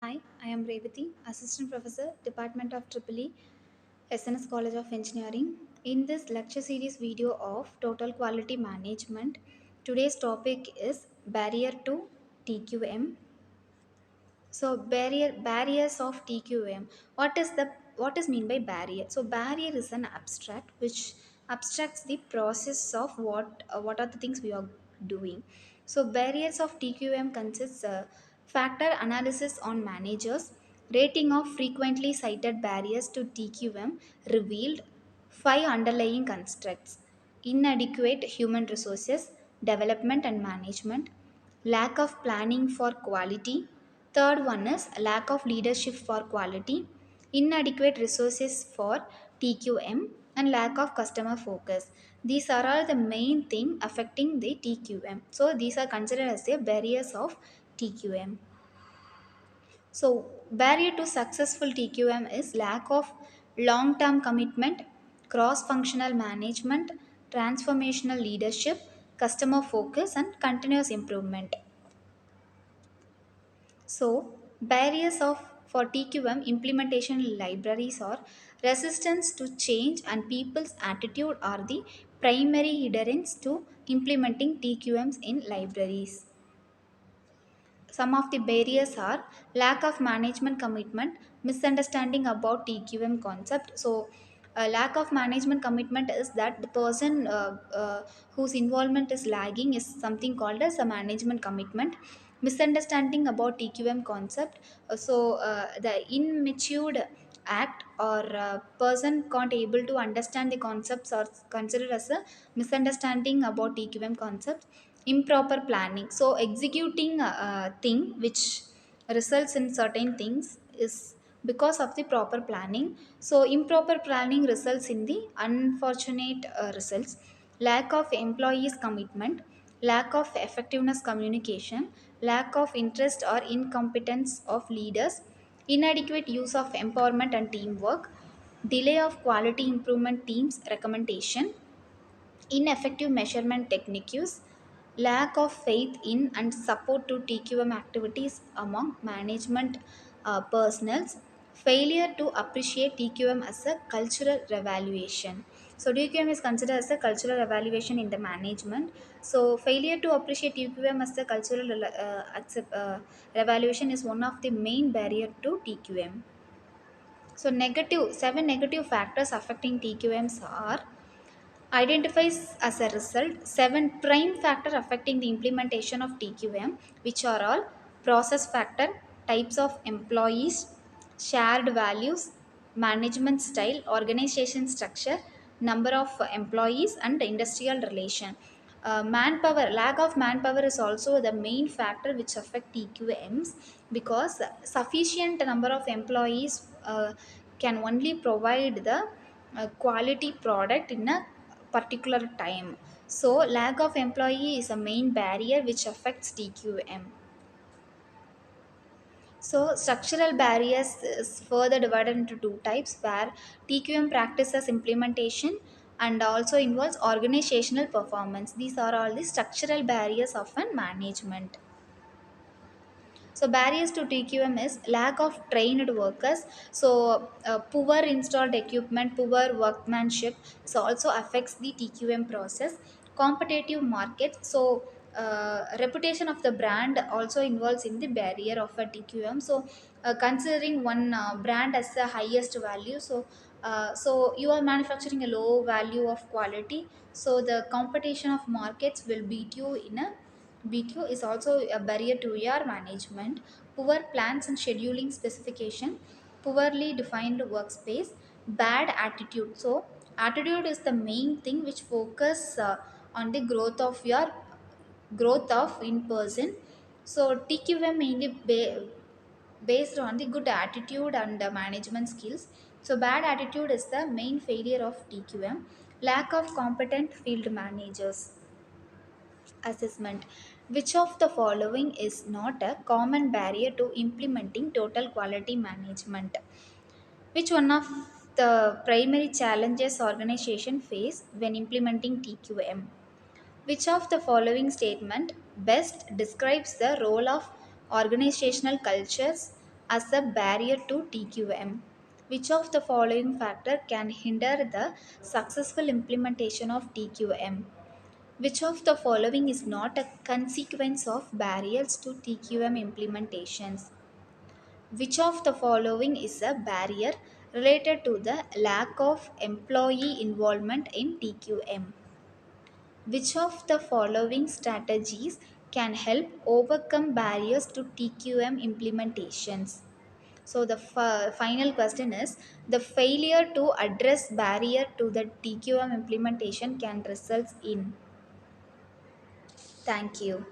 Hi, I am Revathi, Assistant Professor, Department of EEE, SNS College of Engineering. In this lecture series video of Total Quality Management, today's topic is Barrier to TQM. So barriers of TQM. What is mean by barrier? So barrier is an abstract which abstracts the process of what are the things we are doing. So barriers of TQM consists factor analysis on managers, rating of frequently cited barriers to TQM revealed five underlying constructs: inadequate human resources, development and management, lack of planning for quality. Third one is lack of leadership for quality, inadequate resources for TQM, and lack of customer focus. These are all the main thing affecting the TQM. So these are considered as the barriers of TQM. So barrier to successful TQM is lack of long-term commitment, cross-functional management, transformational leadership, customer focus, and continuous improvement. So, barriers of for TQM implementation libraries are resistance to change and people's attitude are the primary hindrance to implementing TQMs in libraries. Some of the barriers are lack of management commitment, misunderstanding about TQM concept. So, lack of management commitment is that the person whose involvement is lagging is something called as a management commitment. Misunderstanding about TQM concept. The immature act or person can't able to understand the concepts are considered as a misunderstanding about TQM concepts. Improper planning, so executing a thing which results in certain things is because of the proper planning. So improper planning results in the unfortunate results. Lack of employees commitment, lack of effectiveness communication, lack of interest or incompetence of leaders, inadequate use of empowerment and teamwork, delay of quality improvement teams recommendation, ineffective measurement techniques, lack of faith in and support to TQM activities among management personnel, failure to appreciate TQM as a cultural evaluation. So TQM is considered as a cultural evaluation in the management. So failure to appreciate TQM as a cultural evaluation is one of the main barrier to TQM. So seven negative factors affecting TQMs are identifies as a result seven prime factor affecting the implementation of TQM, which are all process factor, types of employees, shared values, management style, organization structure, number of employees, and industrial relation. Manpower, lack of manpower is also the main factor which affect TQMs, because sufficient number of employees can only provide the quality product in a particular time. So lack of employee is a main barrier which affects TQM. So structural barriers is further divided into two types, where TQM practices implementation and also involves organizational performance. These are all the structural barriers of a management. So barriers to TQM is lack of trained workers. So poor installed equipment, poor workmanship, so also affects the TQM process. Competitive markets. So reputation of the brand also involves in the barrier of a TQM. So considering one brand as the highest value, so you are manufacturing a low value of quality. So the competition of markets will beat you in a BTO is also a barrier to your management. Poor plans and scheduling specification, poorly defined workspace, bad attitude. So, attitude is the main thing which focus on the growth of in person. So, TQM mainly based on the good attitude and management skills. So, bad attitude is the main failure of TQM. Lack of competent field managers. Assessment. Which of the following is not a common barrier to implementing total quality management? Which one of the primary challenges organization face when implementing TQM? Which of the following statement best describes the role of organizational cultures as a barrier to TQM? Which of the following factor can hinder the successful implementation of TQM? Which of the following is not a consequence of barriers to TQM implementations? Which of the following is a barrier related to the lack of employee involvement in TQM? Which of the following strategies can help overcome barriers to TQM implementations? So the final question is, the failure to address barrier to the TQM implementation can result in. Thank you.